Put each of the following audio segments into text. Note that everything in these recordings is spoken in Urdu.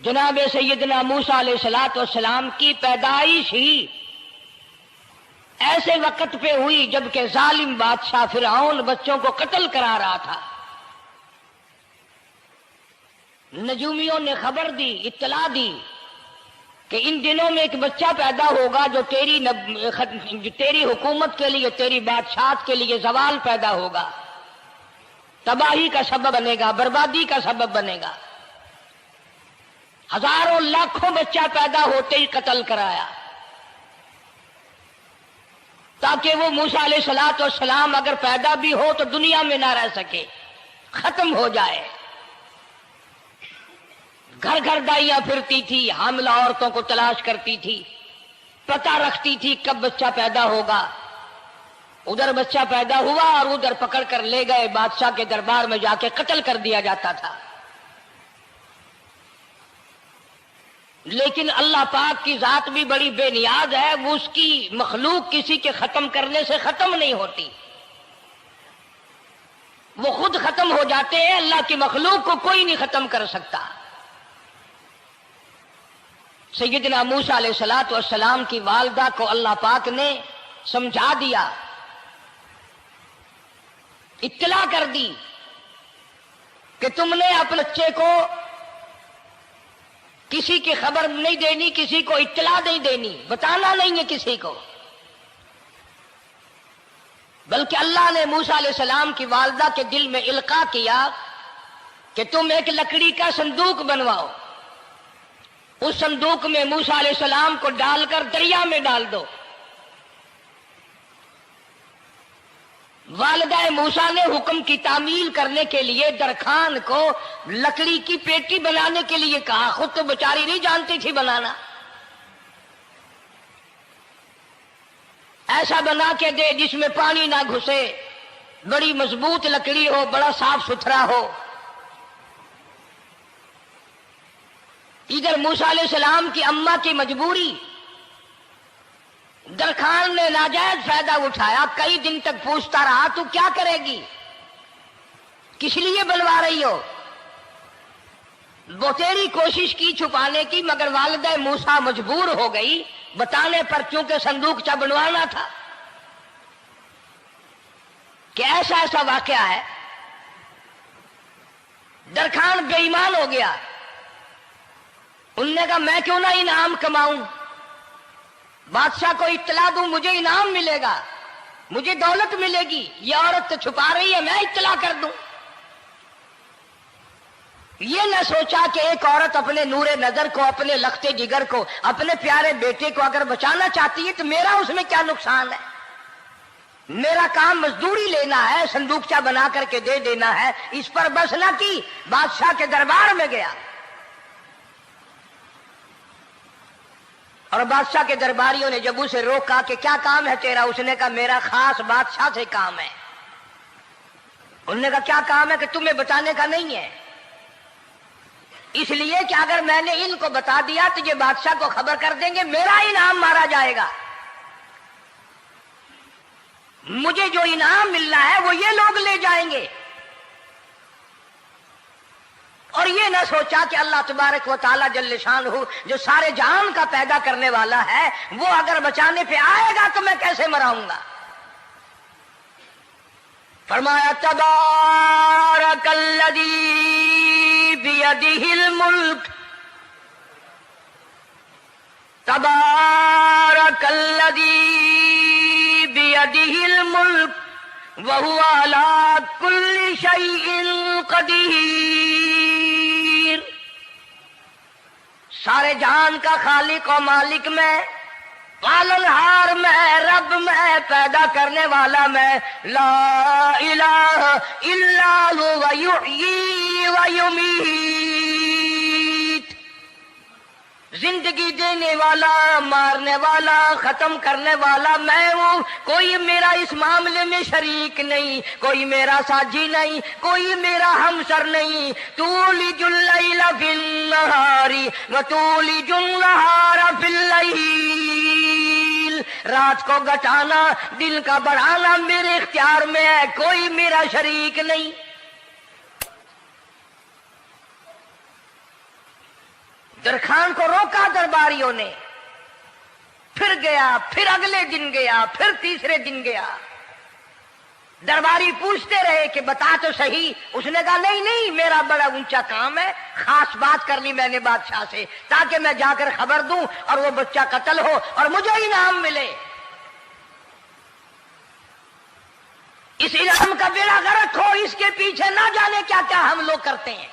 جناب سیدنا موسیٰ علیہ الصلوۃ والسلام کی پیدائش ہی ایسے وقت پہ ہوئی جبکہ ظالم بادشاہ فرعون بچوں کو قتل کرا رہا تھا۔ نجومیوں نے خبر دی، اطلاع دی کہ ان دنوں میں ایک بچہ پیدا ہوگا جو تیری حکومت کے لیے، تیری بادشاہت کے لیے زوال پیدا ہوگا، تباہی کا سبب بنے گا، بربادی کا سبب بنے گا۔ ہزاروں لاکھوں بچہ پیدا ہوتے ہی قتل کرایا تاکہ وہ موسیٰ علیہ الصلوۃ والسلام اگر پیدا بھی ہو تو دنیا میں نہ رہ سکے، ختم ہو جائے۔ گھر گھر دائیاں پھرتی تھی، حاملہ عورتوں کو تلاش کرتی تھی، پتہ رکھتی تھی کب بچہ پیدا ہوگا۔ ادھر بچہ پیدا ہوا اور ادھر پکڑ کر لے گئے، بادشاہ کے دربار میں جا کے قتل کر دیا جاتا تھا۔ لیکن اللہ پاک کی ذات بھی بڑی بے نیاز ہے، وہ اس کی مخلوق کسی کے ختم کرنے سے ختم نہیں ہوتی، وہ خود ختم ہو جاتے ہیں، اللہ کی مخلوق کو کوئی نہیں ختم کر سکتا۔ سیدنا موسیٰ علیہ الصلوۃ والسلام کی والدہ کو اللہ پاک نے سمجھا دیا، اطلاع کر دی کہ تم نے اپنے بچے کو کسی کی خبر نہیں دینی، کسی کو اطلاع نہیں دینی، بتانا نہیں ہے کسی کو، بلکہ اللہ نے موسیٰ علیہ السلام کی والدہ کے دل میں القاء کیا کہ تم ایک لکڑی کا صندوق بنواؤ، اس صندوق میں موسیٰ علیہ السلام کو ڈال کر دریا میں ڈال دو۔ والدہ موسیٰ نے حکم کی تعمیل کرنے کے لیے درخان کو لکڑی کی پیٹی بنانے کے لیے کہا، خود تو بیچاری نہیں جانتی تھی بنانا۔ ایسا بنا کے دے جس میں پانی نہ گھسے، بڑی مضبوط لکڑی ہو، بڑا صاف ستھرا ہو۔ ادھر موسیٰ علیہ السلام کی اماں کی مجبوری، درخان نے ناجائز فائدہ اٹھایا، کئی دن تک پوچھتا رہا تو کیا کرے گی، کس لیے بلوا رہی ہو؟ وہ تیری کوشش کی چھپانے کی، مگر والدہ موسیٰ مجبور ہو گئی بتانے پر، چونکہ صندوقچہ بنوانا تھا کہ ایسا ایسا واقعہ ہے۔ درخان بے ایمان ہو گیا، انہوں نے کہا میں کیوں نہ انعام کماؤں، بادشاہ کو اطلاع دوں، مجھے انعام ملے گا، مجھے دولت ملے گی، یہ عورت تو چھپا رہی ہے، میں اطلاع کر دوں۔ یہ نہ سوچا کہ ایک عورت اپنے نور نظر کو، اپنے لخت جگر کو، اپنے پیارے بیٹے کو اگر بچانا چاہتی ہے تو میرا اس میں کیا نقصان ہے، میرا کام مزدوری لینا ہے، صندوقچہ بنا کر کے دے دینا ہے۔ اس پر بس نہ کی، بادشاہ کے دربار میں گیا اور بادشاہ کے درباریوں نے جب اسے روکا کہ کیا کام ہے تیرا، اس نے کہا میرا خاص بادشاہ سے کام ہے۔ انہوں نے کہا کیا کام ہے؟ کہ تمہیں بتانے کا نہیں ہے، اس لیے کہ اگر میں نے ان کو بتا دیا تو یہ بادشاہ کو خبر کر دیں گے، میرا انعام مارا جائے گا، مجھے جو انعام ملنا ہے وہ یہ لوگ لے جائیں گے۔ اور یہ نہ سوچا کہ اللہ تبارک و تعالی جل شانہ جو سارے جہان کا پیدا کرنے والا ہے، وہ اگر بچانے پہ آئے گا تو میں کیسے مراؤں گا۔ فرمایا تبارک الذی بیدہ الملک، تبارک الذی بیدہ الملک وَهُوَ عَلَىٰ كُلِّ شَيْءٍ قَدِيرٌ۔ سارے جہان کا خالق و مالک میں، پالنہار میں، رب میں، پیدا کرنے والا میں، لا الہ الا هو یحیی و یمیت، زندگی دینے والا، مارنے والا، ختم کرنے والا میں ہوں، کوئی میرا اس معاملے میں شریک نہیں، کوئی میرا ساجی نہیں، کوئی میرا ہمسر نہیں۔ تولج اللیل فی النہار وتولج النہار فی اللیل، رات کو گھٹانا، دن کا بڑھانا میرے اختیار میں ہے، کوئی میرا شریک نہیں۔ درخان کو روکا درباریوں نے، پھر گیا، پھر اگلے دن گیا، پھر تیسرے دن گیا۔ درباری پوچھتے رہے کہ بتا تو صحیح۔ اس نے کہا نہیں نہیں، میرا بڑا اونچا کام ہے، خاص بات کر لی میں نے بادشاہ سے تاکہ میں جا کر خبر دوں اور وہ بچہ قتل ہو اور مجھے انعام ملے۔ اس علم کا بیڑا غرق ہو، اس کے پیچھے نہ جانے کیا کیا ہم لوگ کرتے ہیں۔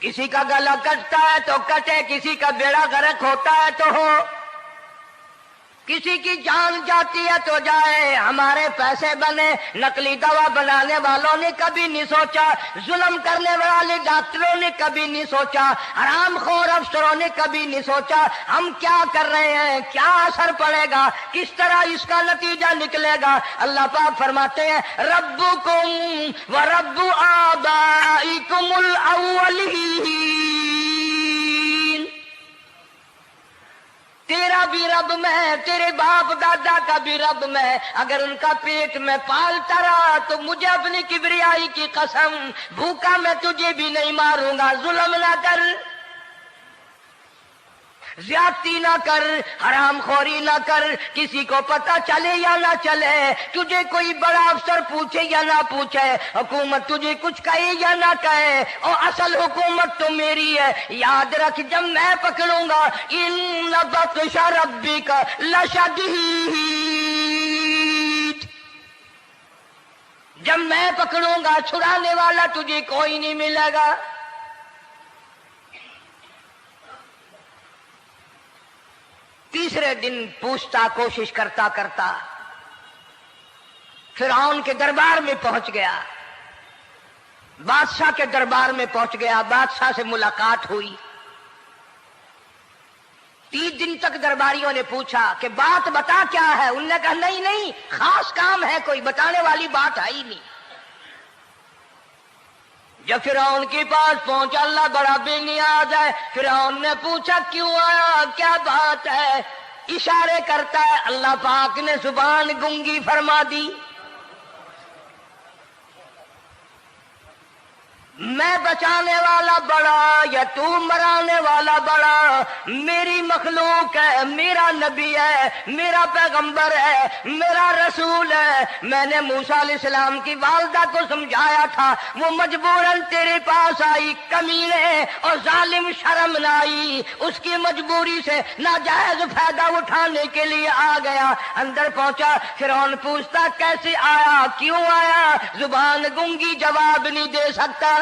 کسی کا گلا کٹتا ہے تو کٹے، کسی کا بیڑا غرق ہوتا ہے تو ہو، کسی کی جان جاتی ہے تو جائے، ہمارے پیسے بنے۔ نقلی دوا بنانے والوں نے کبھی نہیں سوچا، ظلم کرنے والے ڈاکٹروں نے کبھی نہیں سوچا، حرام خور افسروں نے کبھی نہیں سوچا ہم کیا کر رہے ہیں، کیا اثر پڑے گا، کس طرح اس کا نتیجہ نکلے گا۔ اللہ پاک فرماتے ہیں ربکم و رب آبائکم الاولین، تیرا بھی رب میں، تیرے باپ دادا کا بھی رب میں، اگر ان کا پیٹ میں پالتا رہا تو مجھے اپنی کبریائی کی قسم، بھوکا میں تجھے بھی نہیں ماروں گا۔ ظلم نہ کر، زیادتی نہ کر، حرام خوری نہ کر، کسی کو پتہ چلے یا نہ چلے، تجھے کوئی بڑا افسر پوچھے یا نہ پوچھے، حکومت تجھے کچھ کہے یا نہ کہے، اور اصل حکومت تو میری ہے۔ یاد رکھ جب میں پکڑوں گا ان بطش ربک لشدید، جب میں پکڑوں گا چھڑانے والا تجھے کوئی نہیں ملے گا۔ تیسرے دن پوچھتا، کوشش کرتا کرتا فرعون کے دربار میں پہنچ گیا، بادشاہ کے دربار میں پہنچ گیا، بادشاہ سے ملاقات ہوئی۔ 3 دن تک درباریوں نے پوچھا کہ بات بتا کیا ہے، انہوں نے کہا نہیں نہیں، خاص کام ہے، کوئی بتانے والی بات ہے ہی نہیں۔ جب فرعون کے پاس پہنچا، اللہ بڑا بے نیاز ہے، فرعون نے پوچھا کیوں آیا، کیا بات ہے، اشارے کرتا ہے، اللہ پاک نے زبان گنگی فرما دی۔ میں بچانے والا بڑا یا تو مرانے والا بڑا، میری مخلوق ہے، میرا نبی ہے، میرا پیغمبر ہے، میرا رسول ہے۔ میں نے موسیٰ علیہ السلام کی والدہ کو سمجھایا تھا، وہ مجبوراً تیرے پاس آئی، کمینے اور ظالم شرم نہ آئی، اس کی مجبوری سے ناجائز فائدہ اٹھانے کے لیے آ گیا۔ اندر پہنچا، فرعون پوچھتا کیسے آیا، کیوں آیا، زبان گنگی جواب نہیں دے سکتا۔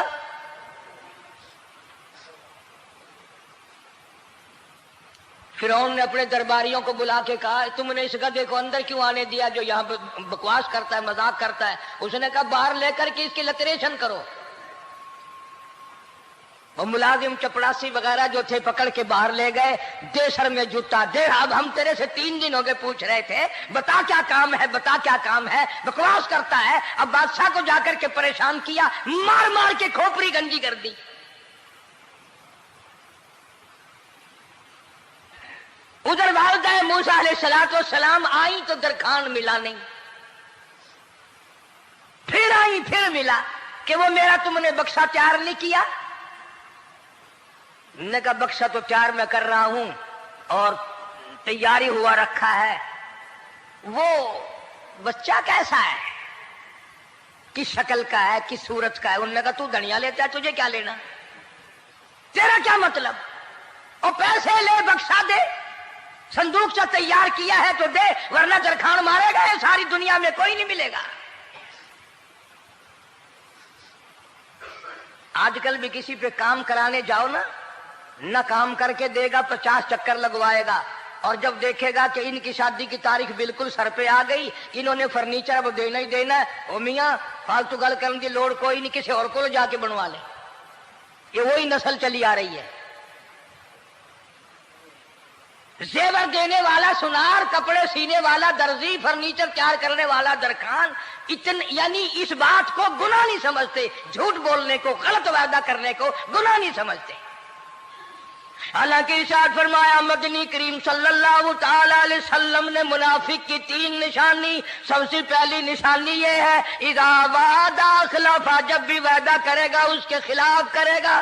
فرعون نے اپنے درباریوں کو بلا کے کہا تم نے اس گدھے کو اندر کیوں آنے دیا جو یہاں پہ بکواس کرتا ہے، مذاق کرتا ہے؟ اس نے کہا باہر لے کر کے اس کی لتریشن کرو۔ وہ ملازم چپڑاسی وغیرہ جو تھے پکڑ کے باہر لے گئے، دے سر میں جوتا دے، اب ہم تیرے سے 3 دن ہو گئے پوچھ رہے تھے بتا کیا کام ہے، بتا کیا کام ہے، بکواس کرتا ہے۔ اب بادشاہ کو جا کر کے پریشان کیا، مار مار کے کھوپڑی گنجی کر دی۔ ادھر والدہ موسیٰ علیہ السلام آئی تو درخان ملا نہیں، پھر آئی پھر ملا کہ وہ میرا تم نے بکسا تیار نہیں کیا۔ نے کہا بکسا تو تیار میں کر رہا ہوں اور تیاری ہوا رکھا ہے، وہ بچہ کیسا ہے، کس شکل کا ہے، کس صورت کا ہے؟ انہوں نے کہا تو دھنیا لیتا ہے، تجھے کیا لینا، تیرا کیا مطلب، اور پیسے لے بکسا دے، صندوق سے تیار کیا ہے تو دے، ورنہ درخان مارے گا، ساری دنیا میں کوئی نہیں ملے گا۔ آج کل بھی کسی پہ کام کرانے جاؤ نا، نہ کام کر کے دے گا، 50 چکر لگوائے گا، اور جب دیکھے گا کہ ان کی شادی کی تاریخ بالکل سر پہ آ گئی، انہوں نے فرنیچر اب دینا ہی دینا ہے، او میاں فالتو گل کرنے کی لوڑ کوئی نہیں، کسی اور کو جا کے بنوا لے۔ یہ وہی نسل چلی آ رہی ہے، زیور دینے والا سنار، کپڑے سینے والا درزی، فرنیچر تیار کرنے والا درخان، یعنی اس بات کو گناہ نہیں سمجھتے، جھوٹ بولنے کو، غلط وعدہ کرنے کو گناہ نہیں سمجھتے۔ حالانکہ ارشاد فرمایا مدنی کریم صلی اللہ تعالی علیہ وسلم نے منافق کی 3 نشانی، سب سے پہلی نشانی یہ ہے اذا وعد اخلف، جب بھی وعدہ کرے گا اس کے خلاف کرے گا۔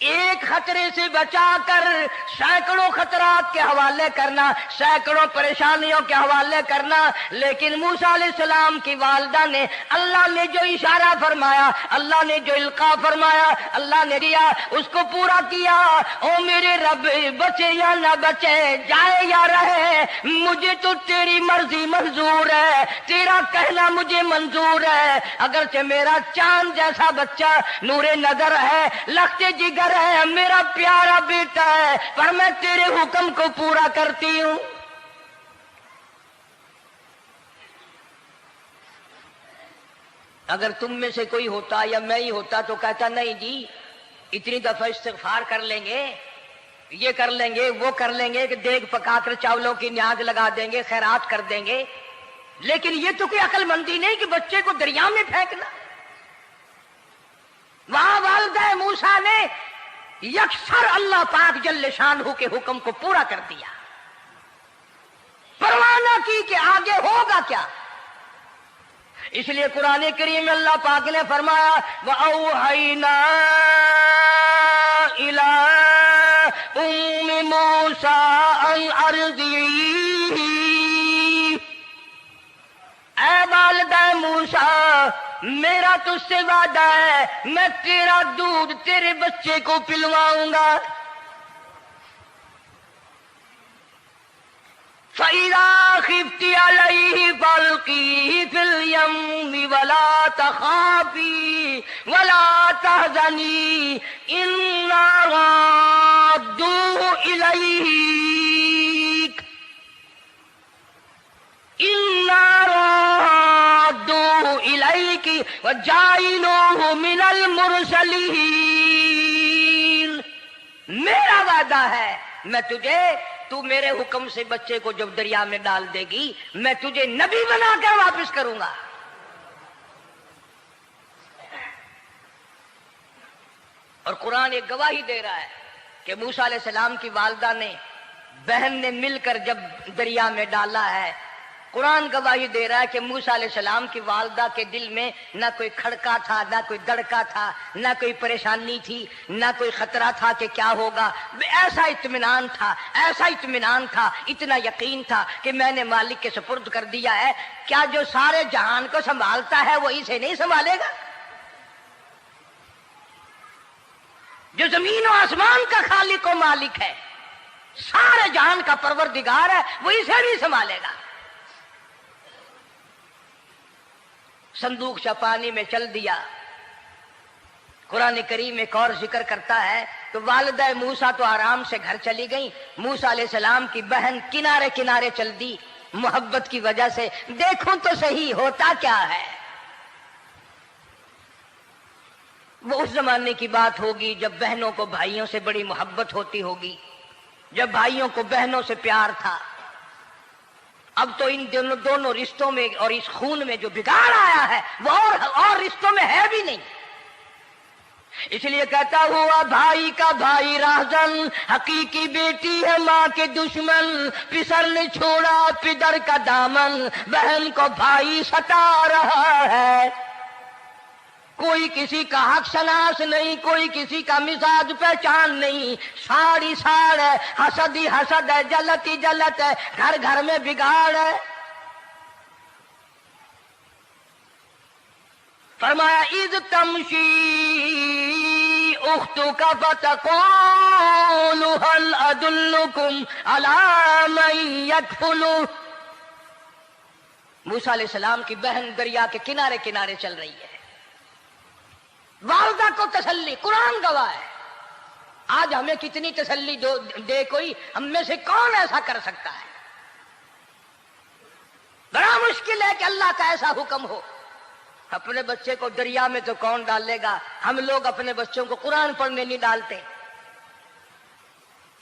ایک خطرے سے بچا کر سینکڑوں خطرات کے حوالے کرنا، سینکڑوں پریشانیوں کے حوالے کرنا۔ لیکن موسیٰ علیہ السلام کی والدہ نے اللہ نے جو اشارہ فرمایا، اللہ نے جو القاء فرمایا، اللہ نے دیا، اس کو پورا کیا۔ او میرے رب، بچے یا نہ بچے، جائے یا رہے، مجھے تو تیری مرضی منظور ہے، تیرا کہنا مجھے منظور ہے۔ اگرچہ میرا چاند جیسا بچہ نور نظر ہے، لخت جگر ہے، میرا پیارا بیٹا ہے، پر میں تیرے حکم کو پورا کرتی ہوں۔ اگر تم میں سے کوئی ہوتا یا میں ہی ہوتا تو کہتا نہیں جی اتنی دفعہ استغفار کر لیں گے، یہ کر لیں گے، وہ کر لیں گے، کہ دیگ پکا کر چاولوں کی نیاز لگا دیں گے، خیرات کر دیں گے۔ لیکن یہ تو کوئی عقل مندی نہیں کہ بچے کو دریا میں پھینکنا۔ وہاں والدہ موسیٰ نے یکسر اللہ پاک جل شانہ کے حکم کو پورا کر دیا، پرواہ نہ کی کہ آگے ہوگا کیا۔ اس لیے قرآن کریم میں اللہ پاک نے فرمایا وَأَوْحَيْنَا إِلَىٰ أُمِّ مُوسَىٰ أَنْ أَرْضِعِيهِ، اے والدہ موسیٰ، میرا تجھ سے وعدہ ہے، میں تیرا دودھ تیرے بچے کو پلواؤں گا۔ فَإِذَا خِفْتِ عَلَيْهِ فَأَلْقِيهِ فِي الْيَمِّ وَلَا تَخَافِي وَلَا تَحْزَنِي إِنَّا رَادُّوهُ إِلَيْكَ وَجَاعِلُوهُ مِنَ الْمُرْسَلِينَ۔ میرا وعدہ ہے میں تجھے، تو میرے حکم سے بچے کو جب دریا میں ڈال دے گی، میں تجھے نبی بنا کر واپس کروں گا۔ اور قرآن ایک گواہی دے رہا ہے کہ موسیٰ علیہ السلام کی والدہ نے، بہن نے مل کر جب دریا میں ڈالا ہے، قرآن گواہی دے رہا ہے کہ موسیٰ علیہ السلام کی والدہ کے دل میں نہ کوئی کھڑکا تھا، نہ کوئی دڑکا تھا، نہ کوئی پریشانی تھی، نہ کوئی خطرہ تھا کہ کیا ہوگا۔ ایسا اطمینان تھا، ایسا اطمینان تھا، اتنا یقین تھا کہ میں نے مالک کے سپرد کر دیا ہے۔ کیا جو سارے جہان کو سنبھالتا ہے وہ اسے نہیں سنبھالے گا؟ جو زمین و آسمان کا خالق و مالک ہے، سارے جہان کا پروردگار ہے، وہ اسے بھی سنبھالے گا۔ صندوق سے پانی میں چل دیا۔ قرآن کریم ایک اور ذکر کرتا ہے تو والدہ موسیٰ تو آرام سے گھر چلی گئی، موسیٰ علیہ السلام کی بہن کنارے کنارے چل دی محبت کی وجہ سے، دیکھوں تو صحیح ہوتا کیا ہے۔ وہ اس زمانے کی بات ہوگی جب بہنوں کو بھائیوں سے بڑی محبت ہوتی ہوگی، جب بھائیوں کو بہنوں سے پیار تھا۔ اب تو ان دونوں رشتوں میں اور اس خون میں جو بگاڑ آیا ہے وہ اور رشتوں میں ہے بھی نہیں۔ اس لیے کہتا ہوا بھائی کا بھائی راہزن، حقیقی بیٹی ہے ماں کے دشمن، پسر نے چھوڑا پدر کا دامن، بہن کو بھائی ستا رہا ہے۔ کوئی کسی کا حق شناس نہیں، کوئی کسی کا مزاج پہچان نہیں، ساڑی ساڑ ہے، حسد ہی حسد ہے، جلت ہی جلت ہے، گھر گھر میں بگاڑ ہے۔ فرمایا اذ تمشی اختک فتقول هل ادلکم علی من یکفل۔ موسیٰ علیہ السلام کی بہن دریا کے کنارے کنارے چل رہی ہے، والدہ کو تسلی، قرآن گواہ ہے۔ آج ہمیں کتنی تسلی دے کوئی، ہم میں سے کون ایسا کر سکتا ہے؟ بڑا مشکل ہے کہ اللہ کا ایسا حکم ہو۔ اپنے بچے کو دریا میں تو کون ڈالے گا؟ ہم لوگ اپنے بچوں کو قرآن پڑھنے نہیں ڈالتے،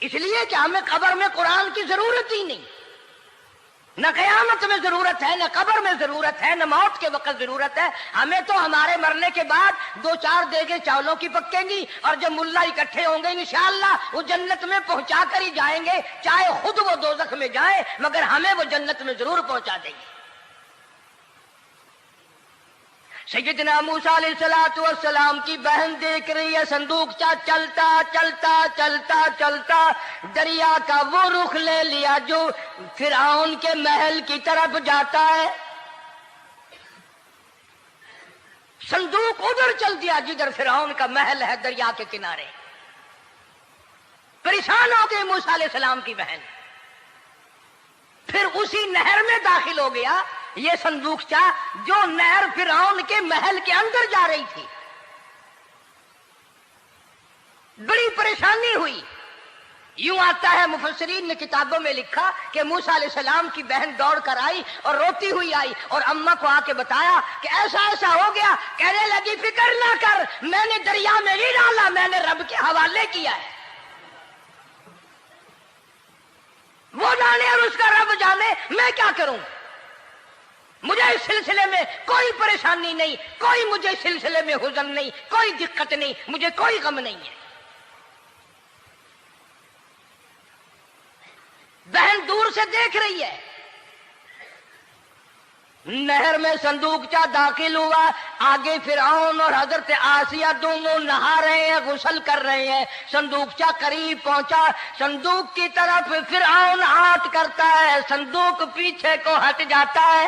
اس لیے کہ ہمیں قبر میں قرآن کی ضرورت ہی نہیں، نہ قیامت میں ضرورت ہے، نہ قبر میں ضرورت ہے، نہ موت کے وقت ضرورت ہے۔ ہمیں تو ہمارے مرنے کے بعد 2-4 دیگیں چاولوں کی پکیں گی، اور جب ملا اکٹھے ہوں گے انشاءاللہ وہ جنت میں پہنچا کر ہی جائیں گے، چاہے خود وہ دوزخ میں جائیں، مگر ہمیں وہ جنت میں ضرور پہنچا دیں گے۔ سیدنا موسیٰ علیہ السلام کی بہن دیکھ رہی ہے صندوق چلتا چلتا چلتا چلتا دریا کا وہ رخ لے لیا جو فرعون کے محل کی طرف جاتا ہے. صندوق ادھر چل دیا جدھر فرعون کا محل ہے دریا کے کنارے. پریشان ہو گئے موسیٰ علیہ السلام کی بہن. پھر اسی نہر میں داخل ہو گیا یہ صندوق جو نہر فرعون کے محل کے اندر جا رہی تھی. بڑی پریشانی ہوئی. یوں آتا ہے مفسرین نے کتابوں میں لکھا کہ موسیٰ علیہ السلام کی بہن دوڑ کر آئی اور روتی ہوئی آئی اور اماں کو آ کے بتایا کہ ایسا ایسا ہو گیا. کہنے لگی فکر نہ کر، میں نے دریا میں نہیں ڈالا، میں نے رب کے حوالے کیا ہے. وہ جانے اور اس کا رب جانے، میں کیا کروں. مجھے اس سلسلے میں کوئی پریشانی نہیں، کوئی مجھے اس سلسلے میں حزن نہیں، کوئی دقت نہیں، مجھے کوئی غم نہیں ہے. بہن دور سے دیکھ رہی ہے. نہر میں صندوق داخل ہوا. آگے فرعون اور حضرت آسیہ دونوں نہا رہے ہیں، غسل کر رہے ہیں. صندوق قریب پہنچا. صندوق کی طرف فرعون ہاتھ کرتا ہے، صندوق پیچھے کو ہٹ جاتا ہے.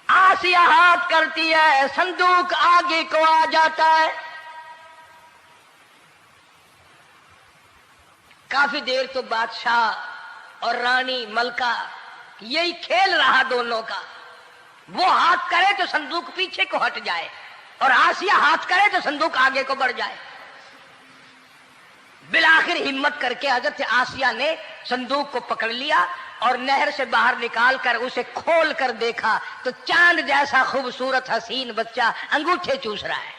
آسیہ ہاتھ کرتی ہے، صندوق آگے کو آ جاتا ہے. کافی دیر تو بادشاہ اور رانی ملکہ یہی کھیل رہا دونوں کا. وہ ہاتھ کرے تو صندوق پیچھے کو ہٹ جائے اور آسیہ ہاتھ کرے تو صندوق آگے کو بڑھ جائے. بالآخر ہمت کر کے حضرت آسیہ نے صندوق کو پکڑ لیا اور نہر سے باہر نکال کر اسے کھول کر دیکھا تو چاند جیسا خوبصورت حسین بچہ انگوٹھے چوس رہا ہے.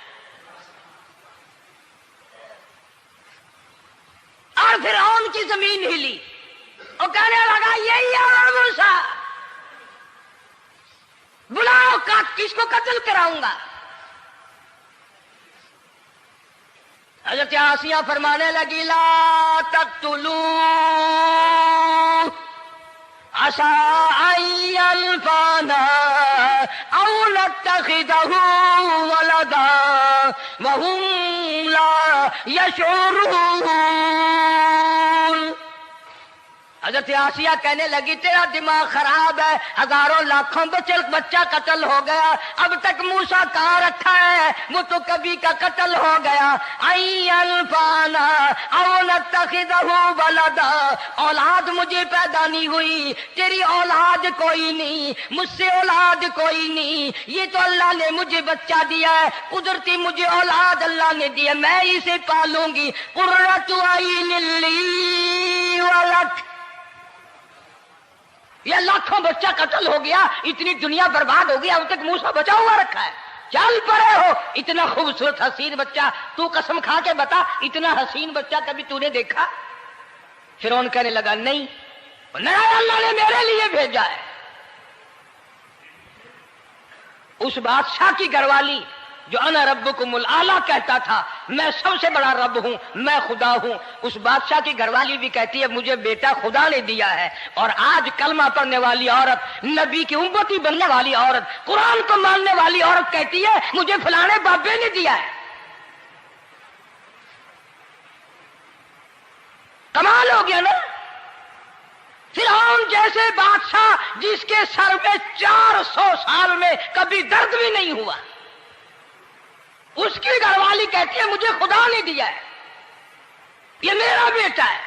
اور فرعون کی زمین ہلی اور کہنے لگا یہی ہے موسیٰ، بلاؤ کس کو قتل کراؤں گا. حضرت آسیہ فرمانے لگی لا تقتلوا عسى أن ينفعنا أو نتخذه ولدا وهم لا يشعرون. حضرت آسیہ کہنے لگی تیرا دماغ خراب ہے، ہزاروں لاکھوں بچہ قتل ہو گیا، اب تک موسیٰ کہاں رکھا ہے، وہ تو کبھی کا قتل ہو گیا. انفانا او نتخذہ ولدا، اولاد مجھے پیدا نہیں ہوئی، تیری اولاد کوئی نہیں، مجھ سے اولاد کوئی نہیں، یہ تو اللہ نے مجھے بچہ دیا ہے، قدرتی مجھے اولاد اللہ نے دیا، میں اسے پالوں گی. قرۃ عین لی ولک، یہ لاکھوں بچہ قتل ہو گیا، اتنی دنیا برباد ہو گیا، اب تک موسیٰ بچا ہوا رکھا ہے. چل پڑے ہو، اتنا خوبصورت حسین بچہ، تو قسم کھا کے بتا اتنا حسین بچہ کبھی تو نے دیکھا؟ فرعون کہنے لگا نہیں، اللہ نے میرے لیے بھیجا ہے. اس بادشاہ کی گھر والی جو انا ربکم الاعلی کہتا تھا، میں سب سے بڑا رب ہوں، میں خدا ہوں، اس بادشاہ کی گھر والی بھی کہتی ہے مجھے بیٹا خدا نے دیا ہے. اور آج کلمہ پڑھنے والی عورت، نبی کی امتی بننے والی عورت، قرآن کو ماننے والی عورت کہتی ہے مجھے فلانے بابے نے دیا ہے. کمال ہو گیا نا. فرعون جیسے بادشاہ جس کے سر میں 400 سال میں کبھی درد بھی نہیں ہوا، اس کی گھر والی کہتی ہے مجھے خدا نے دیا ہے، یہ میرا بیٹا ہے.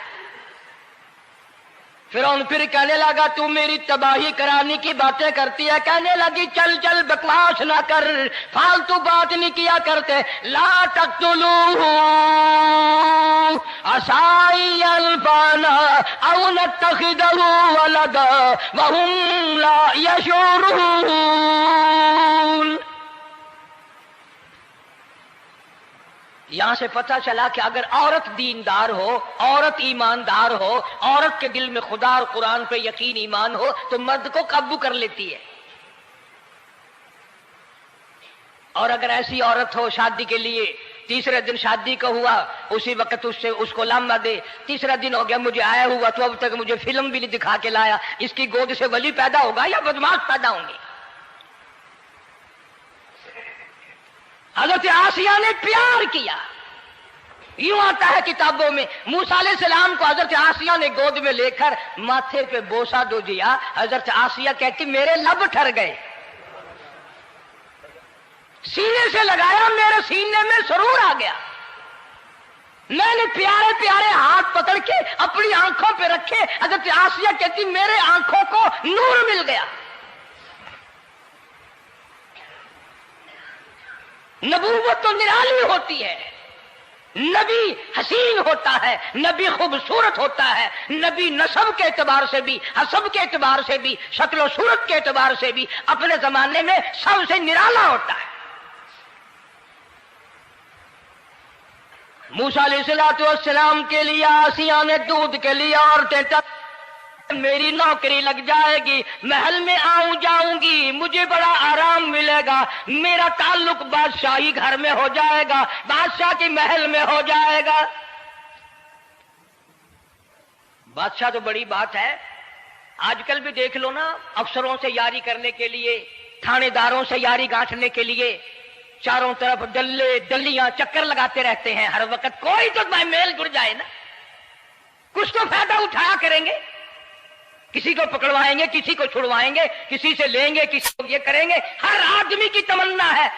فرعون پھر کہنے لگا تو میری تباہی کرانے کی باتیں کرتی ہے. کہنے لگی چل چل بکواس نہ کر، فالتو بات نہیں کیا کرتے. لا تقتلوہ عسى أن ينفعنا أو نتخذه ولدا وهم لا يشعرون. یہاں سے پتہ چلا کہ اگر عورت دیندار ہو، عورت ایماندار ہو، عورت کے دل میں خدا اور قرآن پہ یقین ایمان ہو تو مرد کو قابو کر لیتی ہے. اور اگر ایسی عورت ہو شادی کے لیے، تیسرے دن شادی کا ہوا، اسی وقت اس کو لامہ دے، تیسرا دن ہو گیا مجھے آیا ہوا تو اب تک مجھے فلم بھی نہیں دکھا کے لایا، اس کی گود سے ولی پیدا ہوگا یا بدماش پیدا ہوں گے؟ حضرت آسیہ نے پیار کیا. یوں آتا ہے کتابوں میں موسیٰ علیہ السلام کو حضرت آسیہ نے گود میں لے کر ماتھے پہ بوسہ دو دیا. حضرت آسیہ کہتی میرے لب ٹھر گئے. سینے سے لگایا, میرے سینے میں سرور آ گیا. میں نے پیارے پیارے ہاتھ پکڑ کے اپنی آنکھوں پہ رکھے. حضرت آسیہ کہتی میرے آنکھوں کو نور مل گیا. نبوت تو نرالی ہوتی ہے, نبی حسین ہوتا ہے, نبی خوبصورت ہوتا ہے, نبی نسب کے اعتبار سے بھی, حسب کے اعتبار سے بھی, شکل و صورت کے اعتبار سے بھی اپنے زمانے میں سب سے نرالا ہوتا ہے. موسیٰ علیہ السلام کے لیے آسیہ نے دودھ کے لیے عورتیں میری نوکری لگ جائے گی, محل میں آؤں جاؤں گی, مجھے بڑا آرام ملے گا, میرا تعلق بادشاہی گھر میں ہو جائے گا, بادشاہ کے محل میں ہو جائے گا. بادشاہ تو بڑی بات ہے. آج کل بھی دیکھ لو نا, افسروں سے یاری کرنے کے لیے, تھانے داروں سے یاری گانٹھنے کے لیے چاروں طرف ڈلے ڈلیاں چکر لگاتے رہتے ہیں ہر وقت. کوئی تو میل جڑ جائے نا, کچھ تو فائدہ اٹھایا کریں گے. کسی کو پکڑوائیں گے, کسی کو چھڑوائیں گے, کسی سے لیں گے, کسی کو یہ کریں گے. ہر آدمی کی تمنا ہے,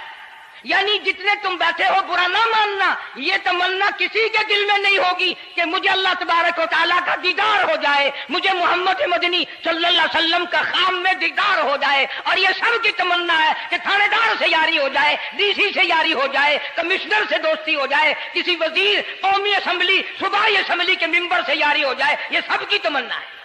یعنی جتنے تم بیٹھے ہو برا نہ ماننا, یہ تمنا کسی کے دل میں نہیں ہوگی کہ مجھے اللہ تبارک و تعالیٰ کا دیدار ہو جائے, مجھے محمد مدنی صلی اللہ علیہ وسلم کا خام میں دیدار ہو جائے. اور یہ سب کی تمنا ہے کہ تھانے دار سے یاری ہو جائے, ڈی سی سے یاری ہو جائے, کمشنر سے دوستی ہو جائے, کسی وزیر, قومی اسمبلی, صوبائی اسمبلی کے ممبر سے یاری ہو جائے. یہ سب کی تمنا ہے.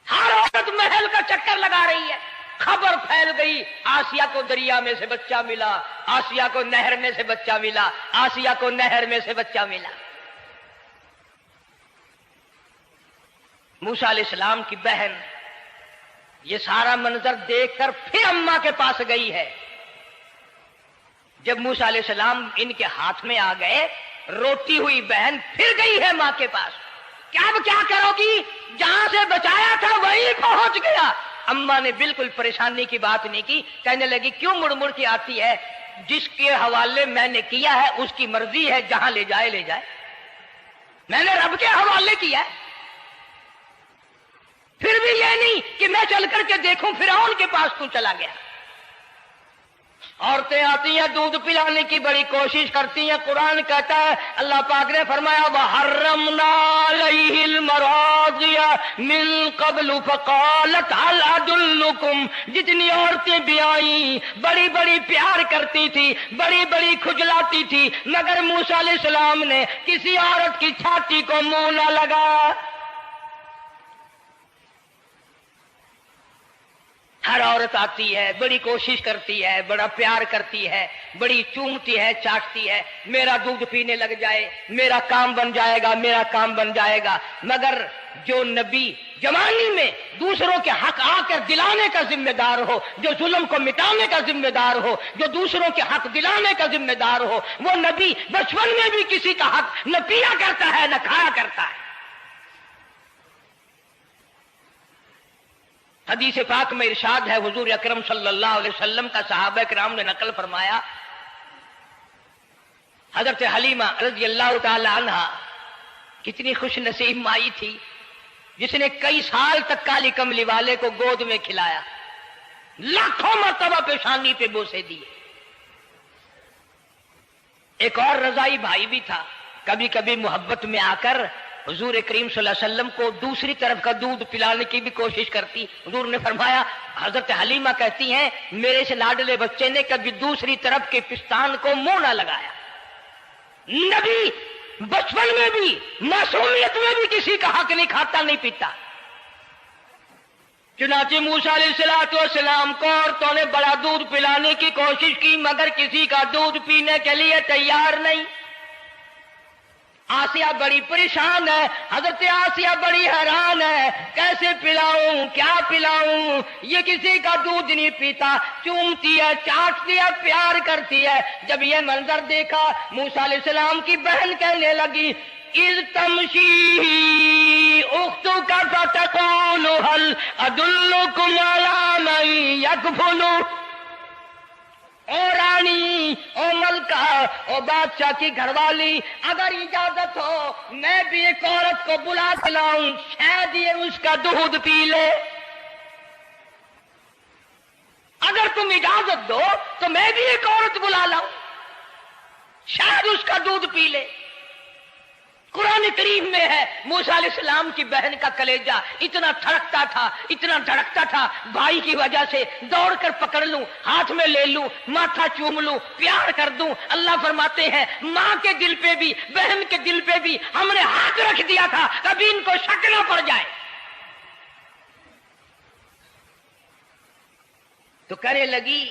ہر عورت محل کا چکر لگا رہی ہے. خبر پھیل گئی, آسیہ کو دریا میں سے بچہ ملا, آسیہ کو نہر میں سے بچہ ملا, آسیہ کو نہر میں سے بچہ ملا. موسیٰ علیہ السلام کی بہن یہ سارا منظر دیکھ کر پھر اماں کے پاس گئی ہے. جب موسیٰ علیہ السلام ان کے ہاتھ میں آ گئے, روتی ہوئی بہن پھر گئی ہے ماں کے پاس. کیا کرو گی, جہاں سے بچایا تھا وہیں پہنچ گیا. اماں نے بالکل پریشانی کی بات نہیں کی, کہنے لگی کیوں مڑ مڑ کے آتی ہے, جس کے حوالے میں نے کیا ہے اس کی مرضی ہے, جہاں لے جائے لے جائے. میں نے رب کے حوالے کیا ہے. پھر بھی یہ نہیں کہ میں چل کر کے دیکھوں فرعون کے پاس کیوں چلا گیا. عورتیں آتی ہیں, دودھ پلانے کی بڑی کوشش کرتی ہیں. قرآن کہتا ہے, اللہ پاک نے فرمایا وَحَرَّمْنَا عَلَيْهِ الْمَرَاضِعَ مِن قَبْلُ فَقَالَتْ هَلْ أَدُلُّكُمْ. جتنی عورتیں بھی آئیں بڑی بڑی پیار کرتی تھی, بڑی بڑی کھجلاتی تھی, مگر موسیٰ علیہ السلام نے کسی عورت کی چھاتی کو منہ نہ لگایا. ہر عورت آتی ہے, بڑی کوشش کرتی ہے, بڑا پیار کرتی ہے, بڑی چومتی ہے, چاٹتی ہے, میرا دودھ پینے لگ جائے, میرا کام بن جائے گا, میرا کام بن جائے گا. مگر جو نبی جوانی میں دوسروں کے حق آ کر دلانے کا ذمہ دار ہو, جو ظلم کو مٹانے کا ذمہ دار ہو, جو دوسروں کے حق دلانے کا ذمہ دار ہو, وہ نبی بچپن میں بھی کسی کا حق نہ پیا کرتا ہے نہ کھایا کرتا ہے. حدیث پاک میں ارشاد ہے, حضور اکرم صلی اللہ علیہ وسلم کا صحابہ کرام نے نقل فرمایا, حضرت حلیمہ رضی اللہ تعالی عنہ کتنی خوش نصیب مائی تھی جس نے کئی سال تک کالی کملی والے کو گود میں کھلایا, لاکھوں مرتبہ پیشانی پہ بوسے دیے. ایک اور رضائی بھائی بھی تھا, کبھی کبھی محبت میں آ کر حضور کریم صلی اللہ علیہ وسلم کو دوسری طرف کا دودھ پلانے کی بھی کوشش کرتی. حضور نے فرمایا, حضرت حلیمہ کہتی ہیں میرے سے لاڈلے بچے نے کبھی دوسری طرف کے پستان کو منہ نہ لگایا. نبی بچپن میں بھی معصومیت میں بھی کسی کا حق نہیں کھاتا نہیں پیتا. چنانچہ موسیٰ علیہ السلام کو عورتوں نے بڑا دودھ پلانے کی کوشش کی, مگر کسی کا دودھ پینے کے لیے تیار نہیں. آسیہ بڑی پریشان ہے, حضرت آسیہ بڑی حیران ہے, کیسے پلاؤں, کیا پلاؤں, یہ کسی کا دودھ نہیں پیتا. چومتی ہے, چاٹتی ہے, پیار کرتی ہے. جب یہ منظر دیکھا موسیٰ علیہ السلام کی بہن کہنے لگی اذ تمشی اختک تقول هل ادلكم على من يكفل، او رانی، او ملکہ، او بادشاہ کی گھر والی، اگر اجازت ہو میں بھی ایک عورت کو بلا کے لاؤں، شاید یہ اس کا دودھ پی لے۔ اگر تم اجازت دو تو میں بھی ایک عورت بلا لاؤں، شاید اس کا دودھ پی لے۔ قرآن کریم میں ہے موسیٰ علیہ السلام کی بہن کا کلیجہ اتنا تھڑکتا تھا، اتنا دھڑکتا تھا، بھائی کی وجہ سے دوڑ کر پکڑ لوں، ہاتھ میں لے لوں، ماتھا چوم لوں، پیار کر دوں۔ اللہ فرماتے ہیں ماں کے دل پہ بھی، بہن کے دل پہ بھی ہم نے ہاتھ رکھ دیا تھا، کبھی ان کو شک نہ پڑ جائے۔ تو کرنے لگی،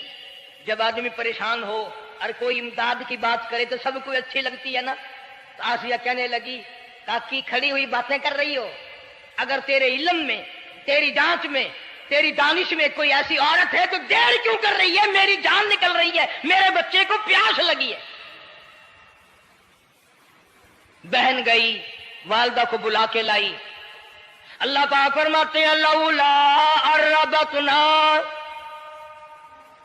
جب آدمی پریشان ہو اور کوئی امداد کی بات کرے تو سب کو اچھی لگتی ہے نا۔ تو آسیہ کہنے لگی کاکی کھڑی ہوئی باتیں کر رہی ہو، اگر تیرے علم میں، تیری جانچ میں، تیری دانش میں کوئی ایسی عورت ہے تو دیر کیوں کر رہی ہے؟ میری جان نکل رہی ہے، میرے بچے کو پیاس لگی ہے۔ بہن گئی، والدہ کو بلا کے لائی۔ اللہ پاک فرماتے ہیں لولا اربتنا،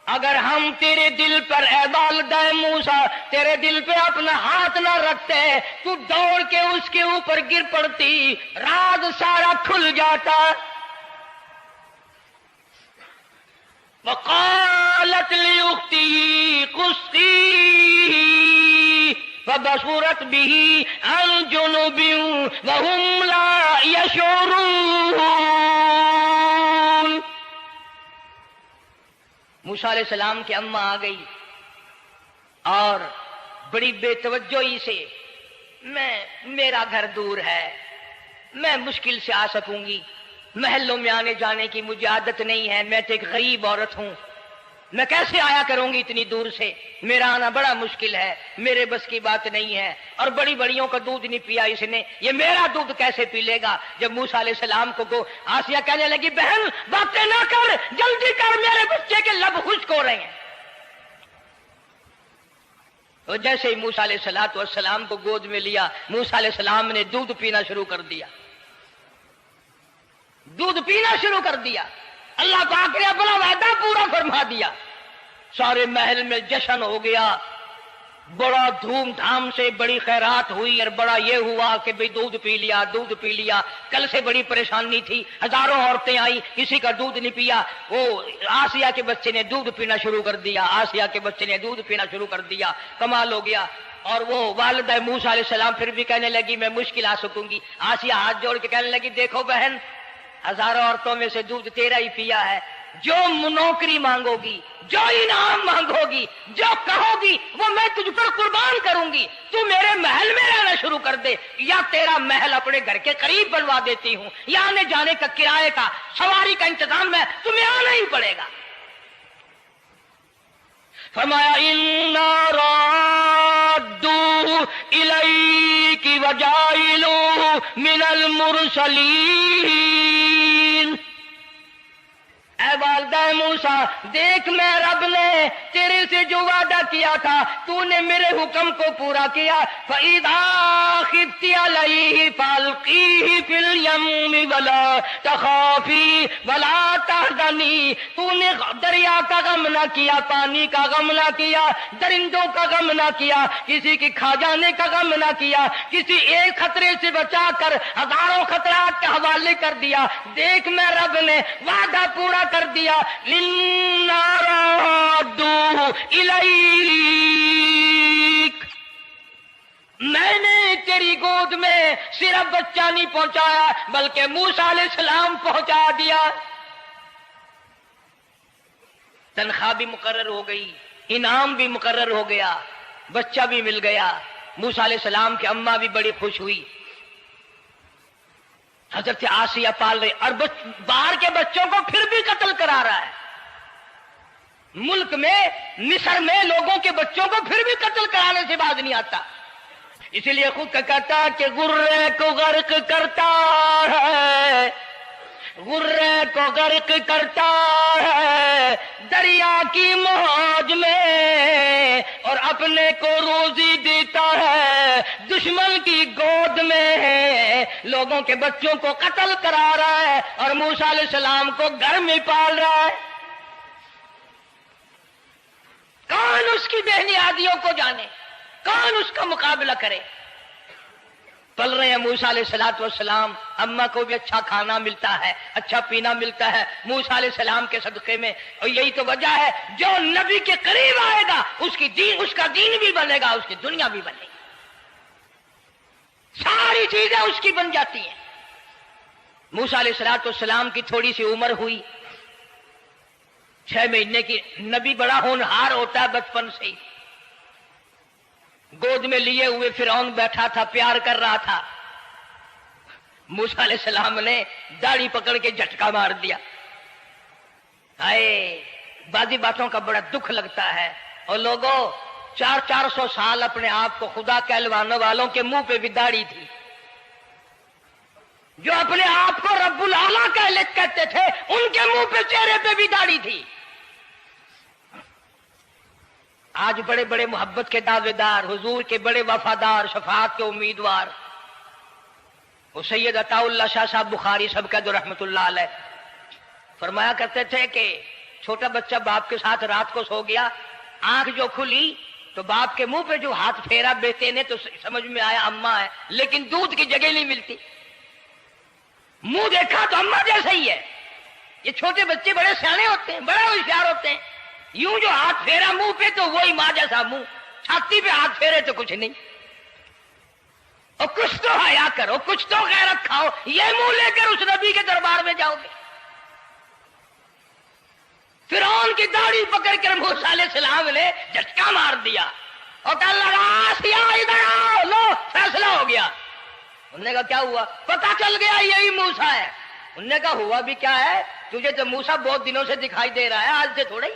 اگر ہم تیرے دل پر اے والدہ موسیٰ تیرے دل پہ اپنا ہاتھ نہ رکھتے تو دوڑ کے اس کے اوپر گر پڑتی، راز سارا کھل جاتا۔ وقالت لأخته قصيه فبصرت به عن جنب وهم لا يشعرون۔ موسیٰ علیہ السلام کی اماں آ گئی اور بڑی بے توجہی سے، میرا گھر دور ہے، میں مشکل سے آ سکوں گی، محلوں میں آنے جانے کی مجھے عادت نہیں ہے، میں تو ایک غریب عورت ہوں، میں کیسے آیا کروں گی اتنی دور سے، میرا آنا بڑا مشکل ہے، میرے بس کی بات نہیں ہے، اور بڑی بڑیوں کا دودھ نہیں پیا اس نے، یہ میرا دودھ کیسے پی لے گا۔ جب موسیٰ علیہ السلام کو آسیہ کہنے لگی بہن باتیں نہ کر، جلدی کر، میرے بچے کے لب خشک ہو رہے ہیں۔ اور جیسے ہی موسیٰ علیہ السلام کو گود میں لیا، موسیٰ علیہ السلام نے دودھ پینا شروع کر دیا، دودھ پینا شروع کر دیا۔ اللہ پاک نے اپنا وعدہ پورا فرما دیا، سارے محل میں جشن ہو گیا، بڑا دھوم دھام سے بڑی خیرات ہوئی، اور بڑا یہ ہوا کہ بھئی دودھ پی لیا، دودھ پی لیا۔ کل سے بڑی پریشانی تھی، ہزاروں عورتیں آئی، کسی کا دودھ نہیں پیا۔ وہ آسیہ کے بچے نے دودھ پینا شروع کر دیا، آسیہ کے بچے نے دودھ پینا شروع کر دیا، کمال ہو گیا۔ اور وہ والدہ موسیٰ علیہ السلام پھر بھی کہنے لگی میں مشکل آ سکوں گی۔ آسیہ ہاتھ جوڑ کے کہنے لگی دیکھو بہن، ہزاروں عورتوں میں سے دودھ تیرا ہی پیا ہے، جو نوکری مانگو گی، جو انعام مانگو گی، جو کہو گی وہ میں تجھ پر قربان کروں گی، تو میرے محل میں رہنا شروع کر دے، یا تیرا محل اپنے گھر کے قریب بنوا دیتی ہوں، یا آنے جانے کا کرائے کا سواری کا انتظام ہے، تمہیں آنا ہی پڑے گا۔ فرمایا اِنَّا رَادُّوهُ إِلَيْكِ وَجَاعِلُوهُ مِنَ الْمُرْسَلِينَ۔ اے والدہ موسیٰ دیکھ، میں رب نے تیرے سے جو وعدہ کیا تھا تو نے میرے حکم کو پورا کیا۔ فَإِذَا خِفْتِ عَلَيْهِ فَأَلْقِيهِ فِي الْيَمِّ وَلَا تَخَافِي وَلَا تَحْزَنِي۔ تو نے دریا کا غم نہ کیا، پانی کا غم نہ کیا، درندوں کا غم نہ کیا، کسی کی کھا جانے کا غم نہ کیا، کسی ایک خطرے سے بچا کر ہزاروں خطرات کے حوالے کر دیا۔ دیکھ میں رب نے وعدہ پورا کر دیا۔ اِنَّا رَادُّوهُ إِلَيْكَ، میں نے تیری گود میں صرف بچہ نہیں پہنچایا بلکہ موسیٰ علیہ السلام پہنچا دیا۔ تنخواہ بھی مقرر ہو گئی، انعام بھی مقرر ہو گیا، بچہ بھی مل گیا۔ موسیٰ علیہ السلام کی اماں بھی بڑی خوش ہوئی۔ حضرت آسیہ پال رہے، اور باہر کے بچوں کو پھر بھی قتل کرا رہا ہے۔ ملک میں، مصر میں لوگوں کے بچوں کو پھر بھی قتل کرانے سے باز نہیں آتا۔ اسی لیے خود کا کہتا کہ غرے کو غرق کرتا ہے، غرے کو غرق کرتا ہے دریا کی موج میں، اور اپنے کو روزی دیتا ہے دشمن کی گود میں، لوگوں کے بچوں کو قتل کرا رہا ہے اور موسیٰ علیہ السلام کو گھر میں پال رہا ہے۔ کون اس کی بہنیادیوں کو جانے، کون اس کا مقابلہ کرے؟ پل رہے ہیں موسیٰ علیہ السلام، اماں کو بھی اچھا کھانا ملتا ہے، اچھا پینا ملتا ہے موسیٰ علیہ السلام کے صدقے میں، اور یہی تو وجہ ہے جو نبی کے قریب آئے گا اس کا دین بھی بنے گا، اس کی دنیا بھی بنے گی، ساری چیزیں اس کی بن جاتی ہیں۔ موسیٰ علیہ السلام کی تھوڑی سی عمر ہوئی، 6 مہینے کی، نبی بڑا ہونہار ہوتا ہے بچپن سے ہی، گود میں لیے ہوئے فرعون بیٹھا تھا، پیار کر رہا تھا، موسیٰ علیہ السلام نے داڑھی پکڑ کے جھٹکا مار دیا۔ ہائے، بعضی باتوں کا بڑا دکھ لگتا ہے، اور لوگوں 400 سال اپنے آپ کو خدا کہلوانے والوں کے منہ پہ بھی داڑھی تھی، جو اپنے آپ کو رب العالی کہتے تھے ان کے منہ پہ چہرے پہ بھی داڑھی تھی۔ آج بڑے بڑے محبت کے دعوے دار، حضور کے بڑے وفادار، شفاعت کے امیدوار، وہ سید عطا اللہ شاہ صاحب بخاری سب کا جو رحمت اللہ علیہ فرمایا کرتے تھے کہ چھوٹا بچہ باپ کے ساتھ رات کو سو گیا، آنکھ جو کھلی تو باپ کے منہ پہ جو ہاتھ پھیرا بیٹے نے تو سمجھ میں آیا اماں ہے، لیکن دودھ کی جگہ نہیں ملتی، منہ دیکھا تو اماں جیسا ہی ہے۔ یہ چھوٹے بچے بڑے سیانے ہوتے ہیں، بڑے ہوشیار ہوتے ہیں، یوں جو ہاتھ پھیرا منہ پہ تو وہی ماں جیسا منہ، چھاتی پہ ہاتھ پھیرے تو کچھ نہیں۔ اور کچھ تو حیا کرو، کچھ تو غیرت کھاؤ، یہ منہ لے کر اس نبی کے دربار میں جاؤ گے؟ فرعون کی داڑھی پکڑ کر موسیٰ علیہ السلام نے جھٹکا مار دیا اور کہا لگا آسیہ ادھر آؤ، لو فیصلہ ہو گیا۔ انہوں نے کہا کیا ہوا؟ پتہ چل گیا یہی موسیٰ ہے۔ انہوں نے کہا ہوا بھی کیا ہے؟ تجھے تو موسیٰ بہت دنوں سے دکھائی دے رہا ہے، آج سے تھوڑا ہی۔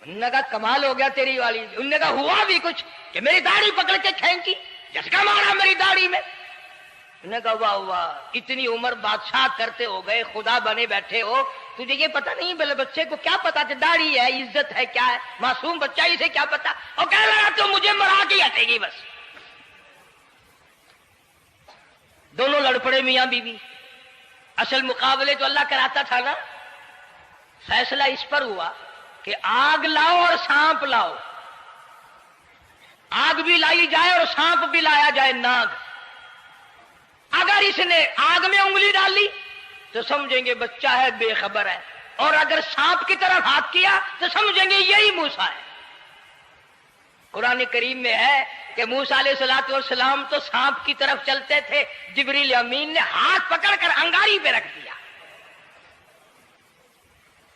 انہوں نے کہا کمال ہو گیا تیری والی۔ انہوں نے کہا ہوا بھی کچھ کہ میری داڑھی پکڑ کے کھینچی، جھٹکا مارا میری داڑھی میں۔ انہوں نے کہا واہ واہ، اتنی عمر بادشاہ کرتے ہو گئے، خدا بنے بیٹھے ہو، تجھے یہ پتہ نہیں؟ بلے بچے کو کیا پتا تھا داڑھی ہے، عزت ہے، کیا ہے؟ معصوم بچہ اسے کیا پتا؟ اور کہہ رہا تو مجھے مرا کے ہٹے گی بس۔ دونوں لڑ پڑے میاں بیوی۔ اصل مقابلے تو اللہ کراتا تھا نا۔ فیصلہ اس پر ہوا کہ آگ لاؤ اور سانپ لاؤ، آگ بھی لائی جائے اور سانپ بھی لایا جائے، ناگ۔ اگر اس نے آگ میں انگلی ڈالی تو سمجھیں گے بچہ ہے، بے خبر ہے، اور اگر سانپ کی طرف ہاتھ کیا تو سمجھیں گے یہی موسیٰ ہے۔ قرآن کریم میں ہے کہ موسیٰ علیہ السلام تو سانپ کی طرف چلتے تھے، جبریل امین نے ہاتھ پکڑ کر انگاری پہ رکھ دیا۔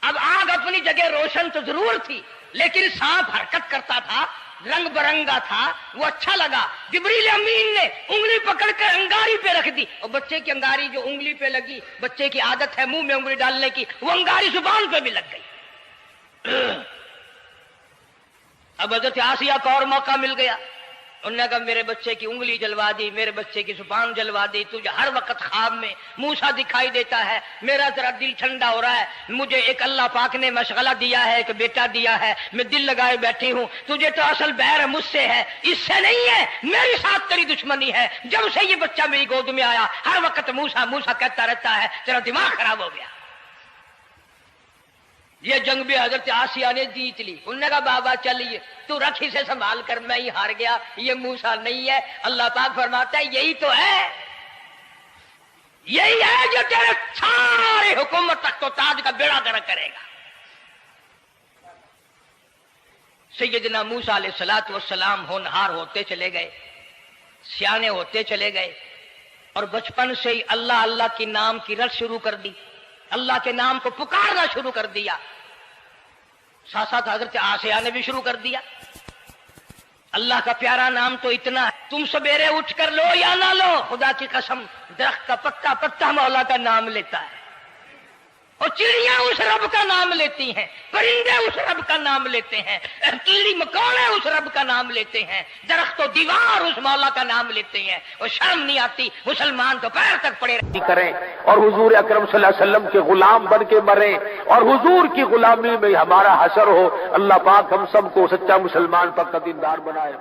اب آگ اپنی جگہ روشن تو ضرور تھی، لیکن سانپ حرکت کرتا تھا، رنگ برنگا تھا، وہ اچھا لگا۔ جبریل امین نے انگلی پکڑ کر انگاری پہ رکھ دی، اور بچے کی انگاری جو انگلی پہ لگی، بچے کی عادت ہے منہ میں انگلی ڈالنے کی، وہ انگاری زبان پہ بھی لگ گئی۔ اب حضرت آسیہ کو اور موقع مل گیا۔ انہوں نے کہا میرے بچے کی انگلی جلوا دی، میرے بچے کی زبان جلوا دی، تجھے ہر وقت خواب میں موسیٰ دکھائی دیتا ہے، میرا ذرا دل ٹھنڈا ہو رہا ہے، مجھے ایک اللہ پاک نے مشغلہ دیا ہے، ایک بیٹا دیا ہے، میں دل لگائے بیٹھی ہوں، تجھے تو اصل بیر مجھ سے ہے، اس سے نہیں ہے، میرے ساتھ تیری دشمنی ہے۔ جب سے یہ بچہ میری گود میں آیا ہر وقت موسیٰ موسیٰ کہتا رہتا ہے، تیرا دماغ خراب ہو گیا۔ یہ جنگ بھی حضرت آسیہ نے جیت لی۔ انہوں نے کہا بابا چلیے، تو رکھ اسے سنبھال کر، میں ہی ہار گیا، یہ موسیٰ نہیں ہے۔ اللہ پاک فرماتا ہے یہی تو ہے، یہی ہے جو تیرے سارے حکومت تخت و تاج کا بیڑا گرک کرے گا۔ سیدنا موسیٰ علیہ السلام ہونہار ہوتے چلے گئے، سیانے ہوتے چلے گئے، اور بچپن سے ہی اللہ اللہ کی نام کی رٹ شروع کر دی، اللہ کے نام کو پکارنا شروع کر دیا۔ ساتھ ساتھ حضرت آسیہ نے بھی شروع کر دیا۔ اللہ کا پیارا نام تو اتنا ہے، تم سویرے اٹھ کر لو یا نہ لو، خدا کی قسم درخت کا پتا پتا مولا کا نام لیتا ہے، اور چڑیاں اس رب کا نام لیتی ہیں، پرندے اس رب کا نام لیتے ہیں، کیڑی مکوڑے اس رب کا نام لیتے ہیں، درخت و دیوار اس مولا کا نام لیتے ہیں، اور شرم نہیں آتی مسلمان تو پیر تک پڑے کریں اور حضور اکرم صلی اللہ علیہ وسلم کے غلام بن کے مریں اور حضور کی غلامی میں ہمارا حشر ہو۔ اللہ پاک ہم سب کو سچا مسلمان پر دیندار بنائے۔